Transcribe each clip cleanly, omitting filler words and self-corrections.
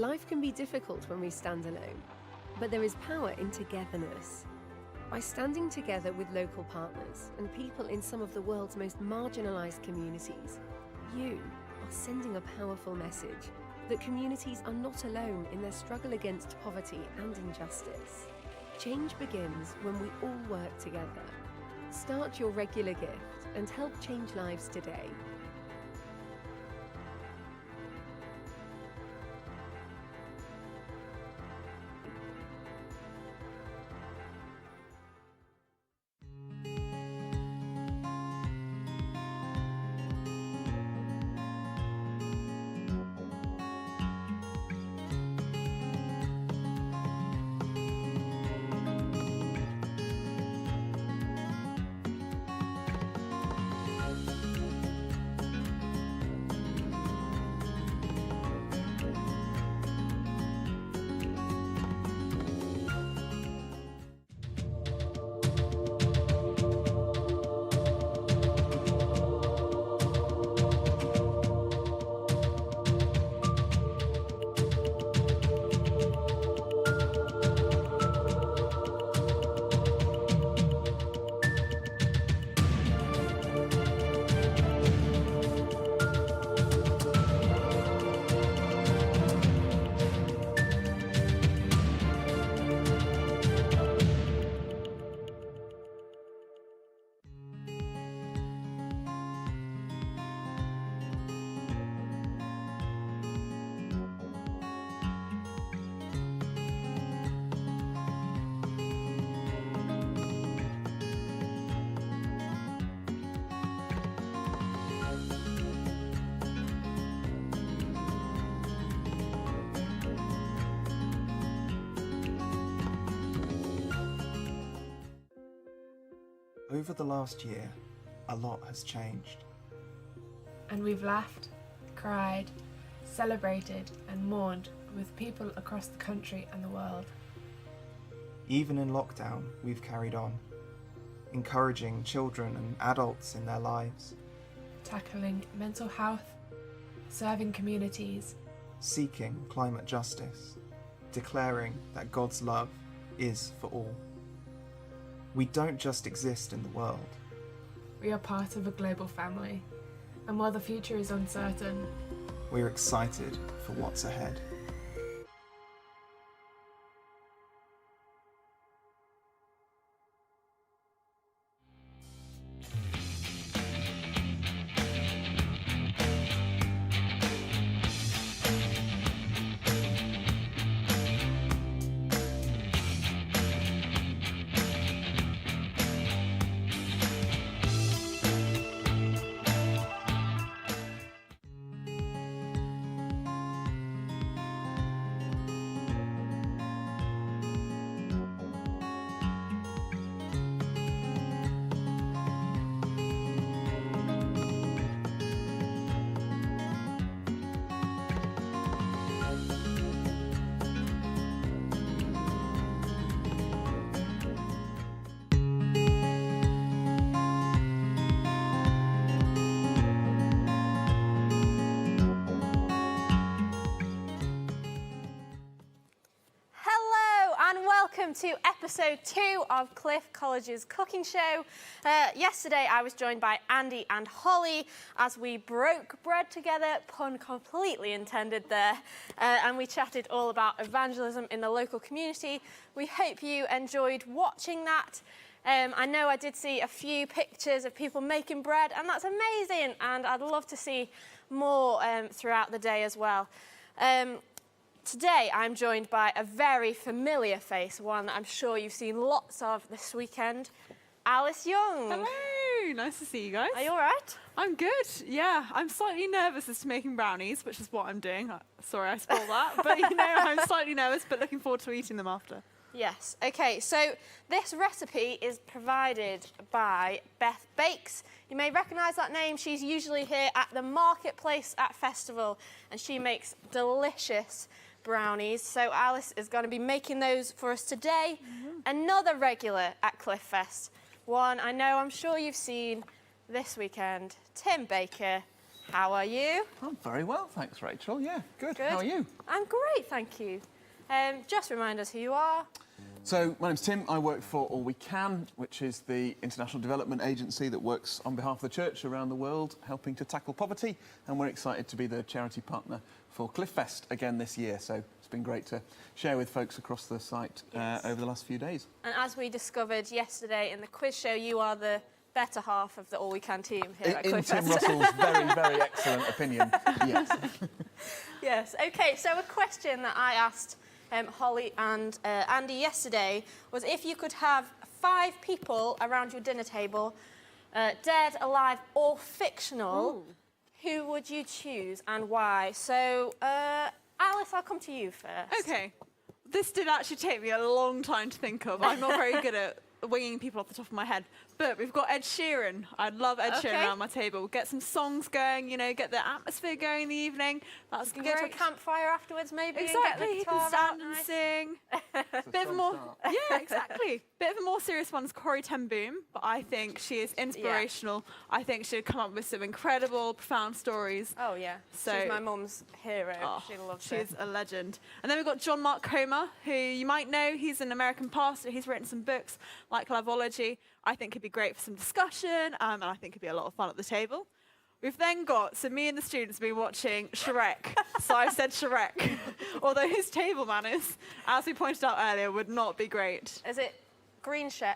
Life can be difficult when we stand alone, but there is power in togetherness. By standing together with local partners and people in some of the world's most marginalised communities, you are sending a powerful message that communities are not alone in their struggle against poverty and injustice. Change begins when we all work together. Start your regular gift and help change lives today. Over the last year, a lot has changed. And we've laughed, cried, celebrated and mourned with people across the country and the world. Even in lockdown, we've carried on, encouraging children and adults in their lives, Tackling mental health, serving communities, seeking climate justice, declaring that God's love is for all. We don't just exist in the world. we are part of a global family. And while the future is uncertain, We're excited for what's ahead. Welcome to episode 2 of Cliff College's cooking show. Yesterday I was joined by Andy and Holly as we broke bread together, pun completely intended there, and we chatted all about evangelism in the local community. We hope you enjoyed watching that. I know I did see a few pictures of people making bread, and that's amazing, and I'd love to see more throughout the day as well. Today I'm joined by a very familiar face, one I'm sure you've seen lots of this weekend, Alice Young. Hello, nice to see you guys. Are you all right? I'm good, yeah. I'm slightly nervous as to making brownies, which is what I'm doing. Sorry I spoiled that, but you know, I'm slightly nervous, but looking forward to eating them after. Yes, okay, so this recipe is provided by Beth Bakes. You may recognise that name. She's usually here at the marketplace at Festival, and she makes delicious brownies. So Alice is going to be making those for us today. Another regular at Cliff Fest, one I know I'm sure you've seen this weekend, Tim Baker. How are you? I'm very well, thanks, Rachel. Yeah, good. Good. How are you? I'm great, thank you. Just remind us who you are. So, my name's Tim. I work for All We Can, which is the international development agency that works on behalf of the church around the world, helping to tackle poverty. And we're excited to be the charity partner for Cliff Fest again this year. So, it's been great to share with folks across the site over the last few days. And as we discovered yesterday in the quiz show, you are the better half of the All We Can team here at In Cliff Tim Fest. Russell's very, very excellent opinion, yes. Yes, OK, so a question that I asked Holly and Andy yesterday was if you could have 5 people around your dinner table, dead, alive or fictional, who would you choose and why? So, Alice, I'll come to you first. Okay. This did actually take me a long time to think of. I'm not very good at winging people off the top of my head. But we've got Ed Sheeran. I'd love Ed Sheeran around my table. Get some songs going, you know, get the atmosphere going in the evening. That's You can great. go to a campfire afterwards, maybe. Exactly. And get the He guitar can stand out, and nice. sing. Bit of a more, yeah, exactly. Bit of a more serious one is Corrie ten Boom, but I think she is inspirational. I think she'd come up with some incredible, profound stories. Oh yeah, So- she's my mum's hero. Oh, She loves it. she's a legend. And then we've got John Mark Comer, who you might know. He's an American pastor. He's written some books like Loveology. I think he'd be great for some discussion, and I think it'd be a lot of fun at the table. We've then got, so me and the students have been watching Shrek. So I've said Shrek. Although his table manners, as we pointed out earlier, would not be great. Is it Green Shrek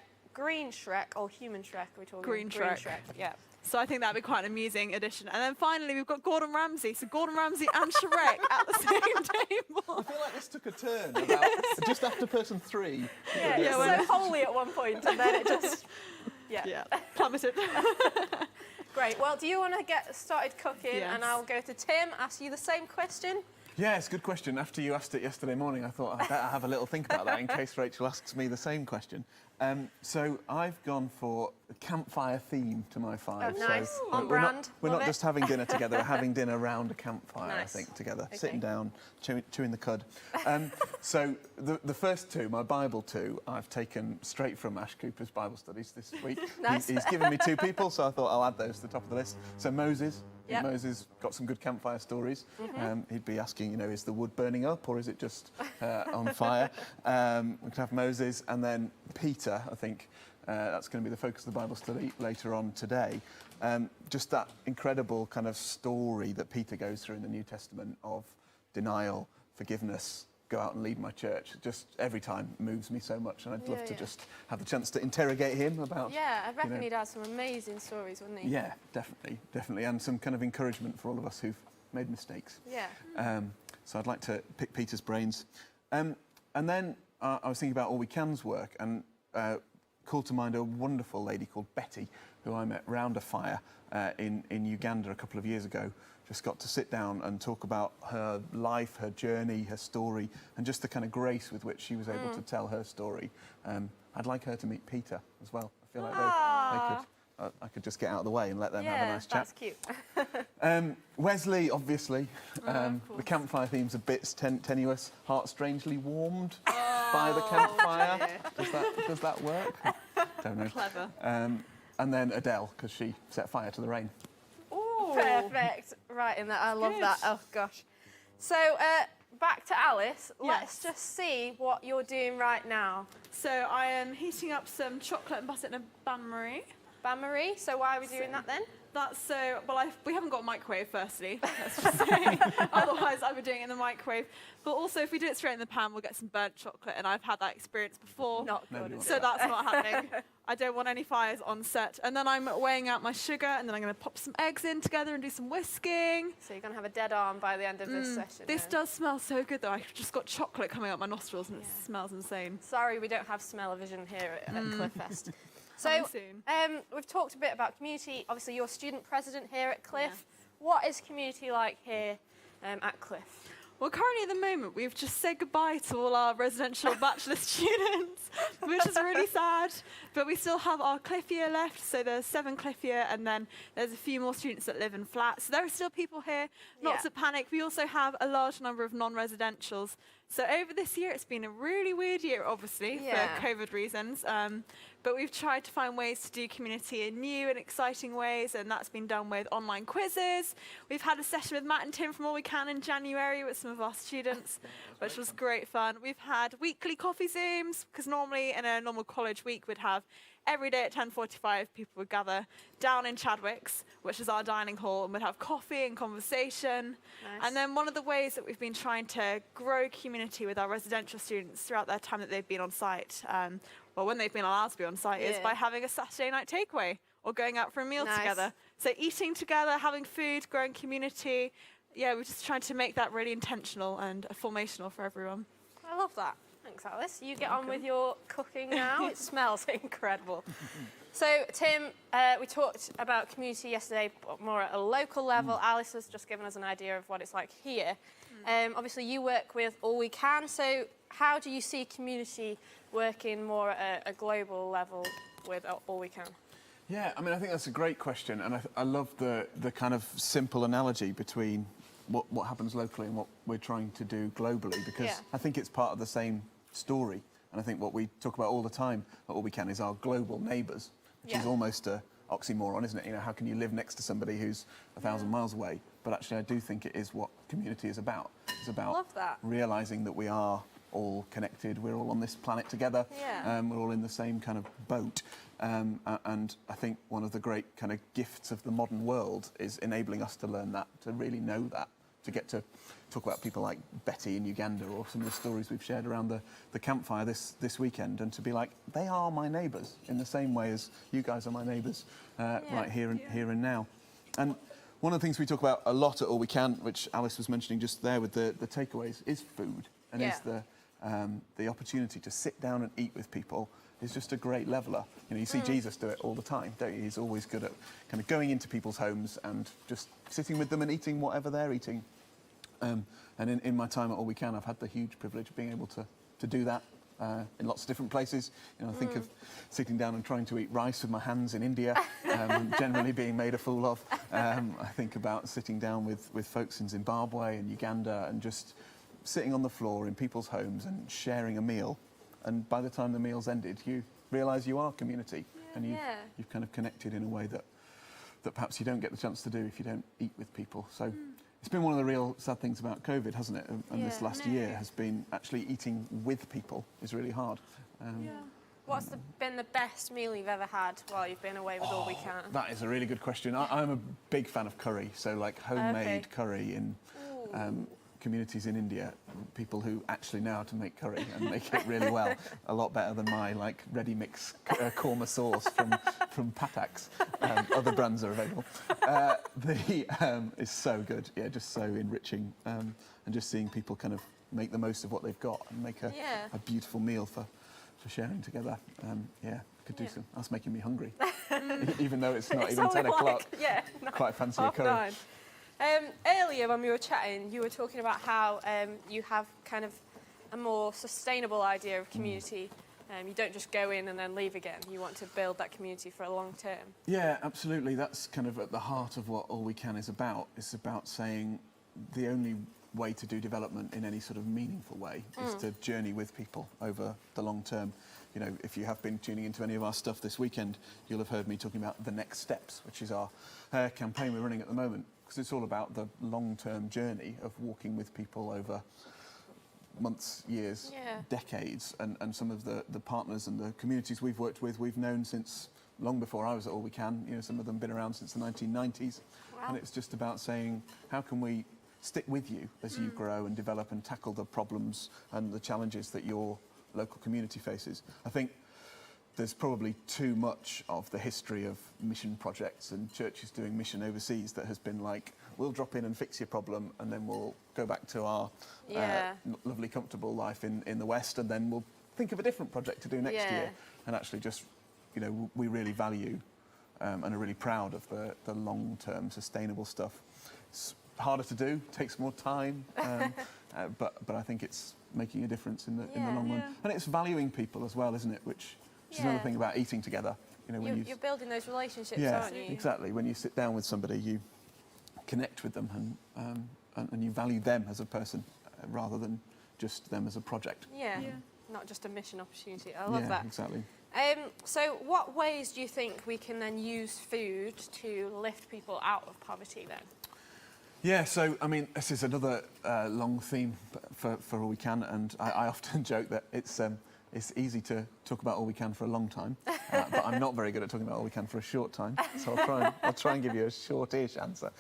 or Human Shrek? Are we talking Green Shrek. Yeah. So I think that'd be quite an amusing addition. And then finally, we've got Gordon Ramsay. So Gordon Ramsay and Shrek at the same table. I feel like this took a turn about just after person 3. Yeah, Yeah, so when- holy at one point, and then it just, Yeah, plummeted. Great. Well, do you want to get started cooking? Yes. And I'll go to Tim, ask you the same question. Yes, good question. After you asked it yesterday morning, I thought I'd better have a little think about that in case Rachel asks me the same question. So I've gone for a campfire theme to my 5. Oh, nice. So On we're brand. We're Love not it. just having dinner together, we're having dinner around a campfire, Nice. I think, together, Okay. sitting down, chewing the cud. So the first 2, my Bible 2, I've taken straight from Ash Cooper's Bible studies this week. Nice. He's given me 2 people, so I thought I'll add those to the top of the list. So Moses. Yep. Moses got some good campfire stories. He'd be asking, you know, is the wood burning up or is it just on fire? We could have Moses, and then Peter, I think. That's going to be the focus of the Bible study later on today. Just that incredible kind of story that Peter goes through in the New Testament of denial, forgiveness, go out and lead my church. Just every time moves me so much, and I'd love to Yeah. just have the chance to interrogate him about... Yeah, I reckon know. he'd have some amazing stories, wouldn't he? Yeah, definitely, and some kind of encouragement for all of us who've made mistakes. Yeah. So I'd like to pick Peter's brains. And then I was thinking about All We Can's work, and called to mind a wonderful lady called Betty, who I met round a fire in Uganda a couple of years ago. Just got to sit down and talk about her life, her journey, her story, and just the kind of grace with which she was able to tell her story. I'd like her to meet Peter as well. I feel like I could just get out of the way and let them have a nice chat. That's cute. Wesley, obviously. The campfire theme's a bit tenuous. Heart strangely warmed by the campfire. Does that work? Don't know. Clever. And then Adele, because she set fire to the rain. Perfect. Right in that. I love that. Oh, gosh. So, back to Alice. Let's just see what you're doing right now. So I am heating up some chocolate and butter in a bain-marie. Bain-marie, so why are we doing that then? That's so, well, we haven't got a microwave, firstly, let's just say. Otherwise, I would be doing it in the microwave. But also, if we do it straight in the pan, we'll get some burnt chocolate, and I've had that experience before. Not Nobody good. wants So that's not happening. I don't want any fires on set. And then I'm weighing out my sugar, and then I'm going to pop some eggs in together and do some whisking. So you're going to have a dead arm by the end of this session. This then. does smell so good, though. I've just got chocolate coming out my nostrils, and it smells insane. Sorry, we don't have smell-o-vision here at Cliff Fest. So, Coming soon. we've talked a bit about community. Obviously, you're student president here at Cliff. What is community like here at Cliff? Well, currently at the moment, we've just said goodbye to all our residential bachelor students, which is really sad. But we still have our Cliff year left, so there's 7 Cliff year, and then there's a few more students that live in flats. So there are still people here, not to panic. We also have a large number of non-residentials So over this year, it's been a really weird year, obviously, Yeah. for COVID reasons. But we've tried to find ways to do community in new and exciting ways, and that's been done with online quizzes. We've had a session with Matt and Tim from All We Can in January with some of our students, which was great fun. We've had weekly coffee Zooms, because normally in a normal college week, we'd have every day at 10:45, people would gather down in Chadwick's, which is our dining hall, and we'd have coffee and conversation. Nice. And then one of the ways that we've been trying to grow community with our residential students throughout their time that they've been on site, when they've been allowed to be on site, is Yeah. by having a Saturday night takeaway or going out for a meal Nice. together. So eating together, having food, growing community. Yeah, we're just trying to make that really intentional and formational for everyone. I love that. Thanks, Alice. You get on with your cooking now. It smells incredible. So, Tim, we talked about community yesterday, but more at a local level. Alice has just given us an idea of what it's like here. Obviously, you work with All We Can. So, how do you see community working more at a global level with All We Can? Yeah, I mean, I think that's a great question, and I love the kind of simple analogy between what happens locally and what we're trying to do globally, because Yeah. I think it's part of the same story. And I think what we talk about all the time at All We Can is our global neighbours, which is Yeah. almost a oxymoron, isn't it? You know, how can you live next to somebody who's 1,000 miles away? But actually, I do think it is what community is about. It's about Love that. realising that we are all connected, we're all on this planet together, Yeah. we're all in the same kind of boat. And I think one of the great kind of gifts of the modern world is enabling us to learn that, to really know that, to get to talk about people like Betty in Uganda or some of the stories we've shared around the campfire this weekend, and to be like, they are my neighbours in the same way as you guys are my neighbours right here and now. And one of the things we talk about a lot at All We Can, which Alice was mentioning just there with the takeaways, is food, and is the opportunity to sit down and eat with people is just a great leveller. You know, you see Jesus do it all the time, don't you? He's always good at kind of going into people's homes and just sitting with them and eating whatever they're eating. And in my time at All We Can, I've had the huge privilege of being able to do that in lots of different places. You know, I think of sitting down and trying to eat rice with my hands in India, generally being made a fool of. I think about sitting down with folks in Zimbabwe and Uganda and just sitting on the floor in people's homes and sharing a meal. And by the time the meal's ended, you realise you are community, and you've kind of connected in a way that perhaps you don't get the chance to do if you don't eat with people. So it's been one of the real sad things about COVID, hasn't it? And this last year has been actually eating with people is really hard. What's been the best meal you've ever had while you've been away with All We Can? That is a really good question. I'm a big fan of curry, so like homemade curry in communities in India, people who actually know how to make curry and make it really well, a lot better than my like ready mix korma sauce from Patak's. Other brands are available. It's so good, just so enriching, and just seeing people kind of make the most of what they've got and make a beautiful meal for sharing together. Could do some. That's making me hungry, even though it's not even 10 o'clock. Quite fancy a curry. 9:30. Earlier when we were chatting, you were talking about how you have kind of a more sustainable idea of community. You don't just go in and then leave again. You want to build that community for a long term. Yeah, absolutely. That's kind of at the heart of what All We Can is about. It's about saying the only way to do development in any sort of meaningful way is to journey with people over the long term. You know, if you have been tuning into any of our stuff this weekend, you'll have heard me talking about The Next Steps, which is our campaign we're running at the moment, because it's all about the long-term journey of walking with people over months, years, decades, and some of the partners and the communities we've worked with, we've known since long before I was at All We Can. You know, some of them been around since the 1990s. Wow. And it's just about saying, how can we stick with you as you grow and develop and tackle the problems and the challenges that your local community faces? I think there's probably too much of the history of mission projects and churches doing mission overseas that has been like, we'll drop in and fix your problem and then we'll go back to our lovely, comfortable life in the West, and then we'll think of a different project to do next year. And actually just, you know, we really value and are really proud of the long-term sustainable stuff. It's harder to do, takes more time, but I think it's making a difference in the long run. And it's valuing people as well, isn't it? Which is another thing about eating together. You know, when you're building those relationships, aren't you? Exactly. When you sit down with somebody, you connect with them and you value them as a person rather than just them as a project. Yeah. Not just a mission opportunity. I love that. Exactly. So what ways do you think we can then use food to lift people out of poverty then? Yeah, so, I mean, this is another long theme for All We Can, and I often joke that it's easy to talk about All We Can for a long time, but I'm not very good at talking about All We Can for a short time, so I'll try and give you a shortish answer.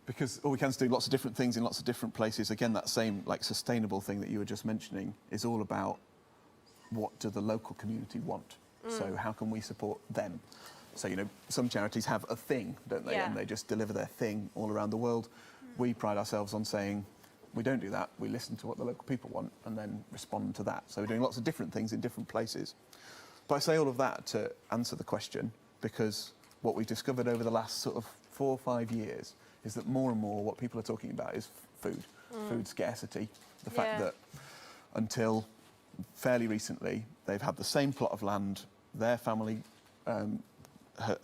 Because All We Can's doing lots of different things in lots of different places. Again, that same like sustainable thing that you were just mentioning is all about what do the local community want? So how can we support them? So, you know, some charities have a thing, don't they? Yeah. And they just deliver their thing all around the world. We pride ourselves on saying, we don't do that. We listen to what the local people want and then respond to that. So we're doing lots of different things in different places. But I say all of that to answer the question, because what we've discovered over the last sort of 4 or 5 years is that more and more what people are talking about is food, food scarcity. The fact that until fairly recently, they've had the same plot of land, their family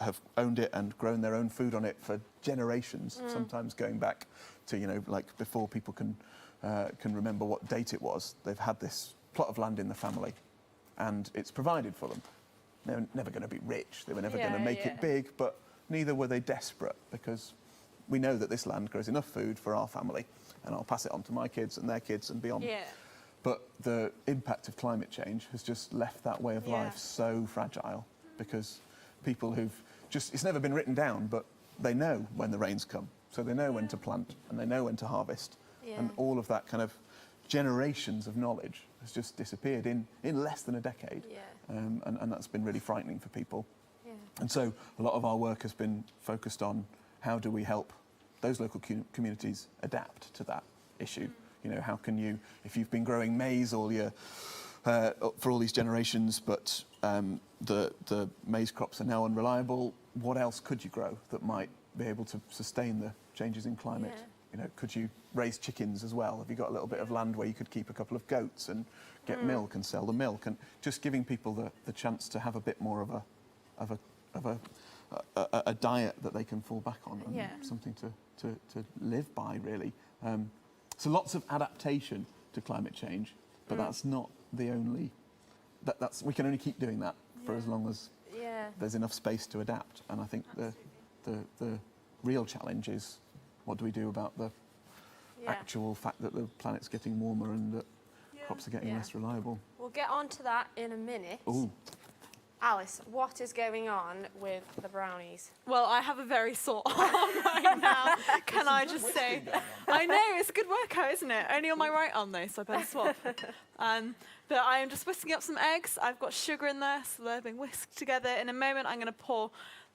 have owned it and grown their own food on it for generations, sometimes going back to, you know, like before people can remember what date it was. They've had this plot of land in the family and it's provided for them. They're never going to be rich, they were never going to make it big, but neither were they desperate, because we know that this land grows enough food for our family and I'll pass it on to my kids and their kids and beyond. Yeah. But the impact of climate change has just left that way of life so fragile, because people who've just, it's never been written down, but they know when the rains come. So they know when to plant and they know when to harvest. And all of that kind of generations of knowledge has just disappeared in less than a decade. And that's been really frightening for people. And so a lot of our work has been focused on how do we help those local communities adapt to that issue. You know, how can you, if you've been growing maize all year for all these generations, but the maize crops are now unreliable, what else could you grow that might be able to sustain the changes in climate? You know, could you raise chickens as well? Have you got a little bit of land where you could keep a couple of goats and get milk and sell the milk? And just giving people the chance to have a bit more of a diet that they can fall back on, and something to live by, really. So lots of adaptation to climate change, but that's not the only. That's we can only keep doing that for as long as there's enough space to adapt. And I think the real challenge is, what do we do about the actual fact that the planet's getting warmer and that crops are getting less reliable? We'll get on to that in a minute. Ooh. Alice, what is going on with the brownies? Well, I have a very sore arm right now, can I just say. I know, it's a good workout, isn't it? Only on my right arm though, so I better swap. But I am just whisking up some eggs. I've got sugar in there, so they're being whisked together. In a moment, I'm going to pour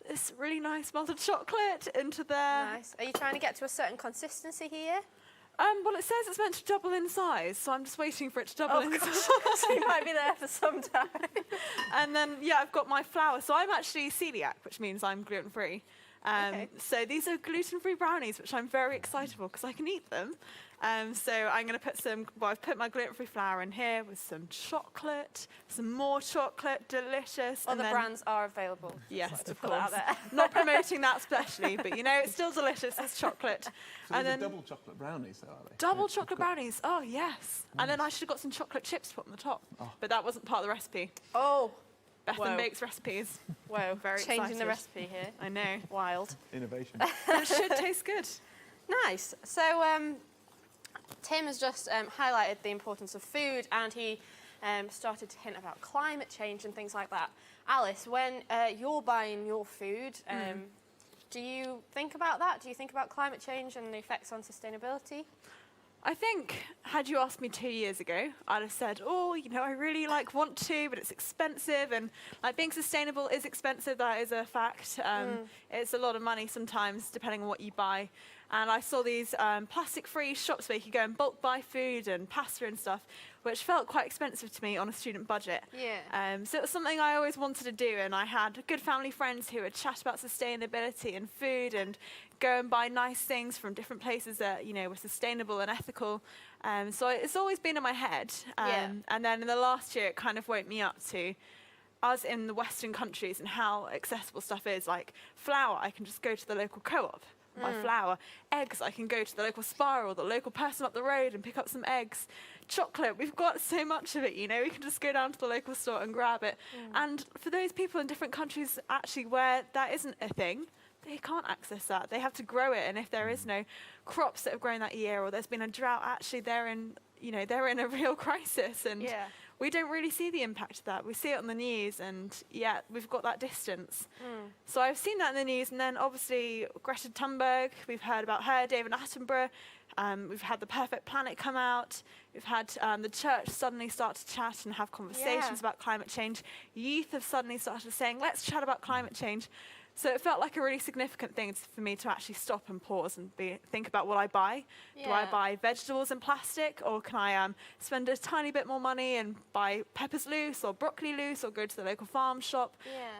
this really nice melted chocolate into there. Nice. Are you trying to get to a certain consistency here? Well, it says it's meant to double in size, so I'm just waiting for it to double in size. So you might be there for some time. And then, I've got my flour. So I'm actually celiac, which means I'm gluten-free. So these are gluten-free brownies, which I'm very excited for because I can eat them. So I'm going to put I've put my gluten-free flour in here with some chocolate, some more chocolate, delicious. Other brands are available. Yes, to of put course. out there. Not promoting that specially, but you know, it's still delicious as chocolate. So and these are then double chocolate brownies, though, are they? double chocolate brownies. Oh, yes. Nice. And then I should have got some chocolate chips to put on the top. Oh. But that wasn't part of the recipe. Oh, Bethan bakes recipes. whoa. Very Changing excited. the recipe here. I know. Wild. Innovation. But it should taste good. Nice. So Tim has just highlighted the importance of food, and he started to hint about climate change and things like that. Alice, when you're buying your food, do you think about that? Do you think about climate change and the effects on sustainability? I think, had you asked me 2 years ago, I'd have said, I really want to, but it's expensive, and being sustainable is expensive, that is a fact. It's a lot of money sometimes, depending on what you buy. And I saw these plastic-free shops where you could go and bulk buy food and pasta and stuff, which felt quite expensive to me on a student budget. So it was something I always wanted to do, and I had good family friends who would chat about sustainability and food and go and buy nice things from different places that, were sustainable and ethical. So it's always been in my head. And then in the last year, it kind of woke me up to us in the Western countries and how accessible stuff is. Like flour, I can just go to the local co-op. buy flour. Eggs, I can go to the local Spar or the local person up the road and pick up some eggs. Chocolate, we've got so much of it, you know, we can just go down to the local store and grab it. And for those people in different countries actually where that isn't a thing, they can't access that. They have to grow it, and if there is no crops that have grown that year, or there's been a drought, actually they're in a real crisis, and we don't really see the impact of that. We see it on the news, and yet we've got that distance. So I've seen that in the news, and then obviously Greta Thunberg, we've heard about her, David Attenborough, we've had The Perfect Planet come out, we've had the church suddenly start to chat and have conversations about climate change. Youth have suddenly started saying, let's chat about climate change. So it felt like a really significant thing for me to actually stop and pause and think about what I buy. Do I buy vegetables in plastic, or can I spend a tiny bit more money and buy peppers loose or broccoli loose, or go to the local farm shop?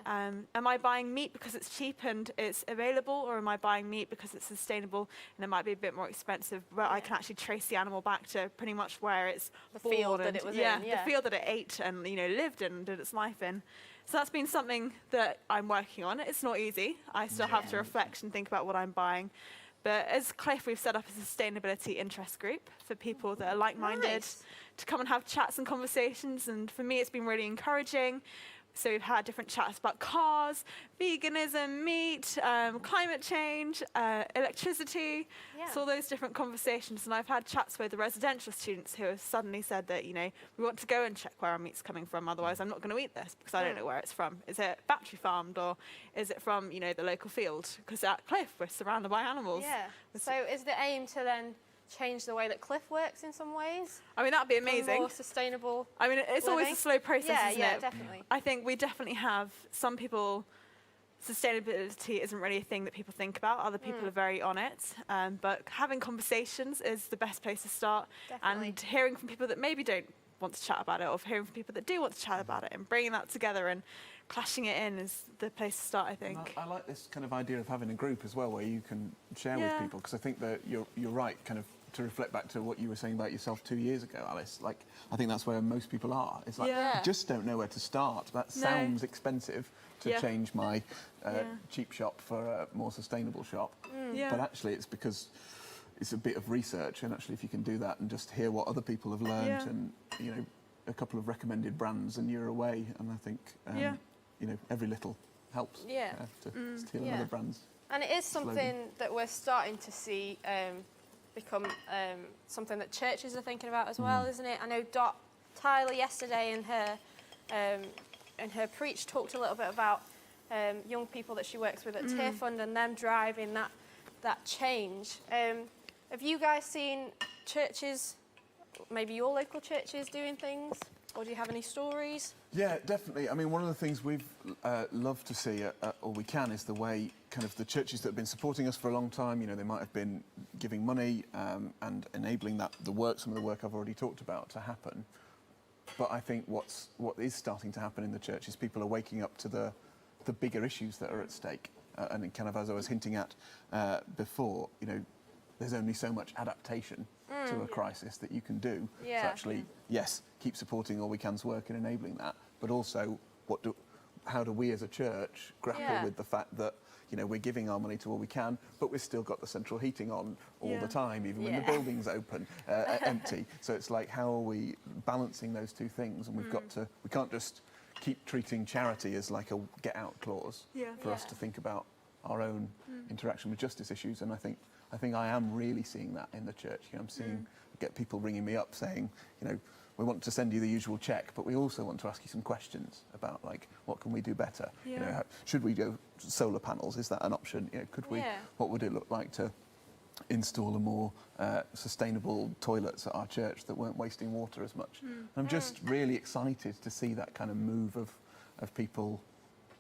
Am I buying meat because it's cheap and it's available, or am I buying meat because it's sustainable and it might be a bit more expensive, but I can actually trace the animal back to pretty much where it's The born field that and it was in, the field that it ate and lived in and did its life in. So that's been something that I'm working on. It's not easy. I still have to reflect and think about what I'm buying. But as Cliff, we've set up a sustainability interest group for people that are like-minded to come and have chats and conversations. And for me, it's been really encouraging. So we've had different chats about cars, veganism, meat, climate change, electricity, so all those different conversations. And I've had chats with the residential students who have suddenly said that, we want to go and check where our meat's coming from, otherwise I'm not going to eat this because I don't know where it's from. Is it battery farmed, or is it from, the local field? Because at Cliff, we're surrounded by animals. So is the aim to then change the way that Cliff works in some ways? I mean, that'd be amazing. More sustainable. I mean, it's always a slow process, isn't it? Definitely. I think we definitely have some people. Sustainability isn't really a thing that people think about. Other people are very on it. But having conversations is the best place to start. Definitely. And hearing from people that maybe don't want to chat about it, or hearing from people that do want to chat about it, and bringing that together and clashing it in is the place to start, I think. I like this kind of idea of having a group as well, where you can share with people, because I think that you're right, kind of to reflect back to what you were saying about yourself 2 years ago, Alice. Like, I think that's where most people are. It's like, you just don't know where to start. That sounds expensive to change my cheap shop for a more sustainable shop. But actually it's because it's a bit of research, and actually if you can do that and just hear what other people have learned and, a couple of recommended brands, and you're away. And I think, every little helps to steal other brands. And it is something that we're starting to see become something that churches are thinking about as well, isn't it? I know Dot Tyler yesterday in her preach talked a little bit about young people that she works with at Tear Fund and them driving that change. Have you guys seen churches, maybe your local churches, doing things? Or do you have any stories? Yeah, definitely. I mean, one of the things we've loved to see, or we can, is the way kind of the churches that have been supporting us for a long time, they might have been giving money and enabling some of the work I've already talked about to happen. But I think what is starting to happen in the church is people are waking up to the bigger issues that are at stake. And kind of, as I was hinting at before, there's only so much adaptation to a crisis that you can do. So actually, yes, keep supporting All We Can's work in enabling that, but also how do we as a church grapple with the fact that we're giving our money to All We Can, but we've still got the central heating on all the time, even when the building's open, empty. So it's like, how are we balancing those two things? And we can't just keep treating charity as like a get-out clause for us to think about our own interaction with justice issues. And I think I am really seeing that in the church. I'm seeing, get people ringing me up saying, we want to send you the usual check, but we also want to ask you some questions about, like, what can we do better? Should we go solar panels? Is that an option? Could we? What would it look like to install a more sustainable toilets at our church that weren't wasting water as much? I'm just really excited to see that kind of move of people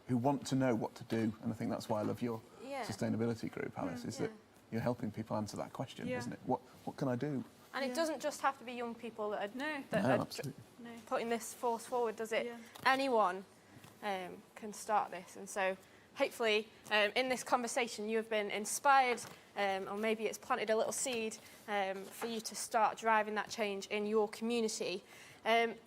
who want to know what to do, and I think that's why I love your sustainability group, Alice, is that you're helping people answer that question, isn't it? What can I do? And it doesn't just have to be young people that are putting this force forward, does it? Anyone can start this. And so hopefully in this conversation you have been inspired, or maybe it's planted a little seed for you to start driving that change in your community.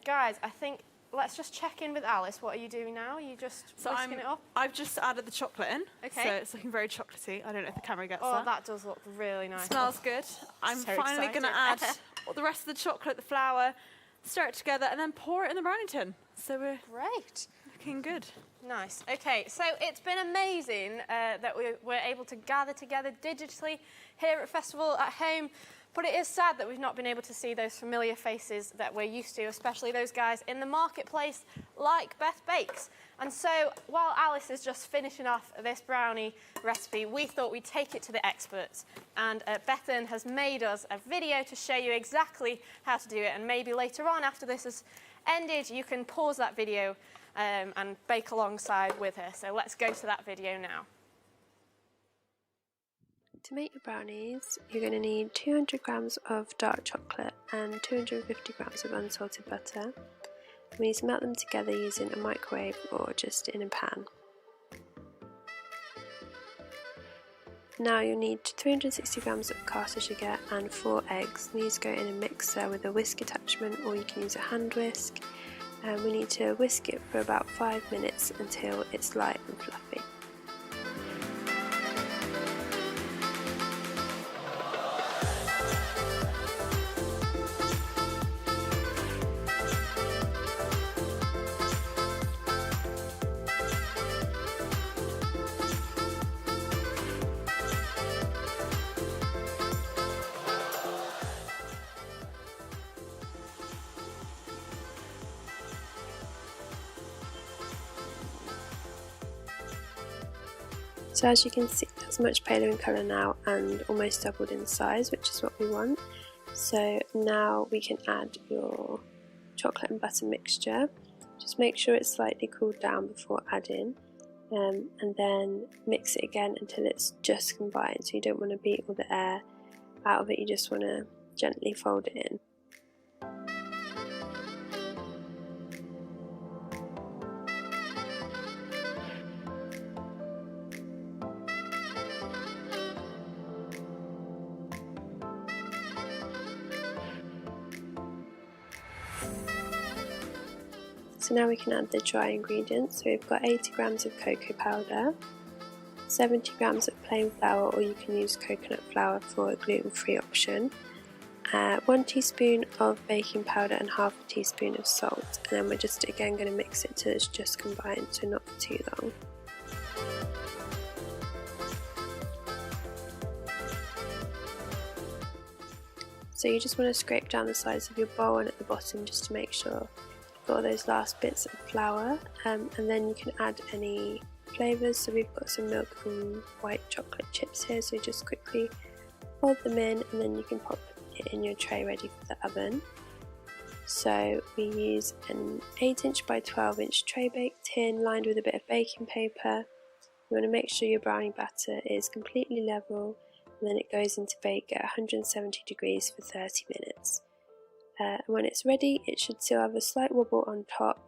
Guys, I think let's just check in with Alice. What are you doing now? Are you just whisking it up? I've just added the chocolate in. Okay. So it's looking very chocolatey. I don't know if the camera gets Oh, that. that does look really nice. Smells good. I'm So finally going to add excited. all the rest of the chocolate, the flour, stir it together, and then pour it in the brownie tin. So we're Great. looking good. Nice. Okay, so it's been amazing that we were able to gather together digitally here at Festival at Home. But it is sad that we've not been able to see those familiar faces that we're used to, especially those guys in the marketplace like Beth Bakes. And so while Alice is just finishing off this brownie recipe, we thought we'd take it to the experts. And Bethan has made us a video to show you exactly how to do it. And maybe later on, after this has ended, you can pause that video and bake alongside with her. So let's go to that video now. To make your brownies, you're going to need 200 grams of dark chocolate and 250 grams of unsalted butter. We need to melt them together using a microwave or just in a pan. Now you'll need 360 grams of caster sugar and 4 eggs. These go in a mixer with a whisk attachment, or you can use a hand whisk. And we need to whisk it for about 5 minutes until it's light and fluffy. So as you can see, that's much paler in colour now and almost doubled in size, which is what we want. So now we can add your chocolate and butter mixture. Just make sure it's slightly cooled down before adding, and then mix it again until it's just combined. So you don't want to beat all the air out of it, you just want to gently fold it in. So now we can add the dry ingredients. So we've got 80 grams of cocoa powder, 70 grams of plain flour, or you can use coconut flour for a gluten-free option, 1 teaspoon of baking powder and half a teaspoon of salt. And then we're just again going to mix it till it's just combined, so not for too long. So you just want to scrape down the sides of your bowl and at the bottom just to make sure you've got all those last bits of flour, and then you can add any flavours. So we've got some milk and white chocolate chips here, so just quickly fold them in and then you can pop it in your tray ready for the oven. So we use an 8" by 12" tray bake tin lined with a bit of baking paper. You want to make sure your brownie batter is completely level, and then it goes into bake at 170 degrees for 30 minutes. And when it's ready, it should still have a slight wobble on top,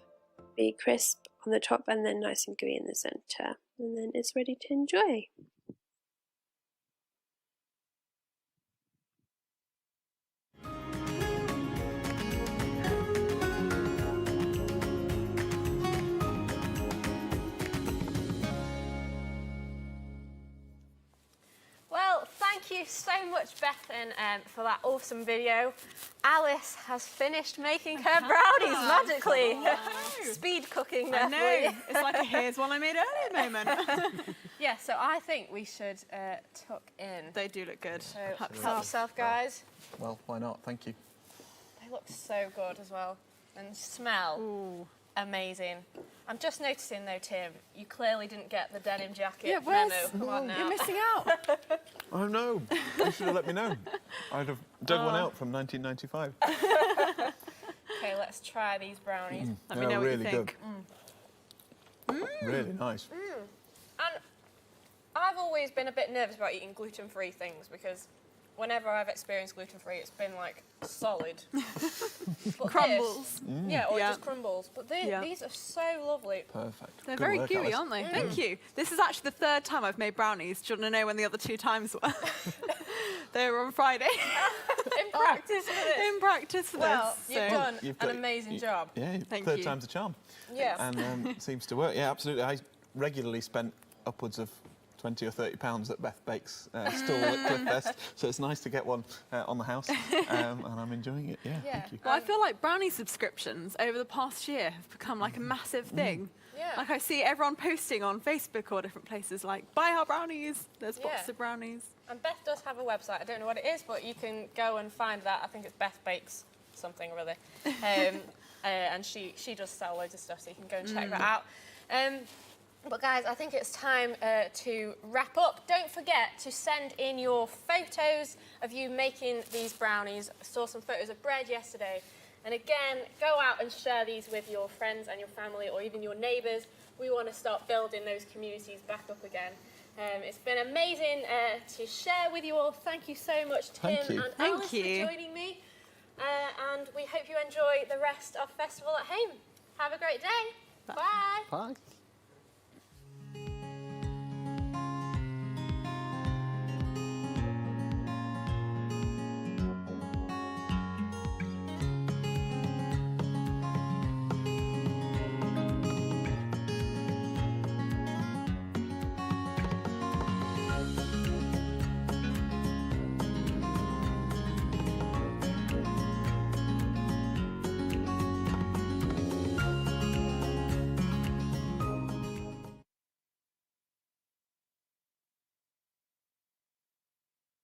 be crisp on the top and then nice and gooey in the centre, and then it's ready to enjoy. Well, thank you so much, Bethan, for that awesome video. Alice has finished making her brownies magically. Speed cooking there. I know. It's like a here's one I made earlier moment. Yeah, so I think we should tuck in. They do look good. So help yourself, guys. Well, why not? Thank you. They look so good as well, and smell amazing. I'm just noticing though, Tim, you clearly didn't get the denim jacket memo. Come on now. You're missing out. Oh no, you should have let me know. I'd have dug one out from 1995. Okay, let's try these brownies. Let me know what you really think. Good. Really nice. And I've always been a bit nervous about eating gluten-free things because whenever I've experienced gluten-free, it's been like solid. But Crumbles. Yeah, or it Yeah. just crumbles. But these are so lovely. Perfect. They're Good very work, gooey, Alice. aren't they? Thank you. This is actually the third time I've made brownies. Do you want to know when the other 2 times were? They were on Friday. In practice for this. In practice for Well, this. you've so- done You've an got- amazing job. Yeah, Thank third you. time's a charm. Yeah. And it seems to work. Yeah, absolutely. I regularly spent upwards of £20 or £30 at Beth Bake's stall at Cliffest, so it's nice to get one on the house, and I'm enjoying it. Yeah, thank you. Well, I feel like brownie subscriptions over the past year have become like a massive thing. Yeah. Like I see everyone posting on Facebook or different places like, buy our brownies. There's boxes Yeah. of brownies. And Beth does have a website. I don't know what it is, but you can go and find that. I think it's Beth Bakes something or other. And she does sell loads of stuff, so you can go and check that out. But guys, I think it's time to wrap up. Don't forget to send in your photos of you making these brownies. I saw some photos of bread yesterday. And again, go out and share these with your friends and your family or even your neighbours. We want to start building those communities back up again. It's been amazing to share with you all. Thank you so much, Tim Thank you. and Thank Alice, you. for joining me. And we hope you enjoy the rest of Festival at Home. Have a great day. Bye. Bye.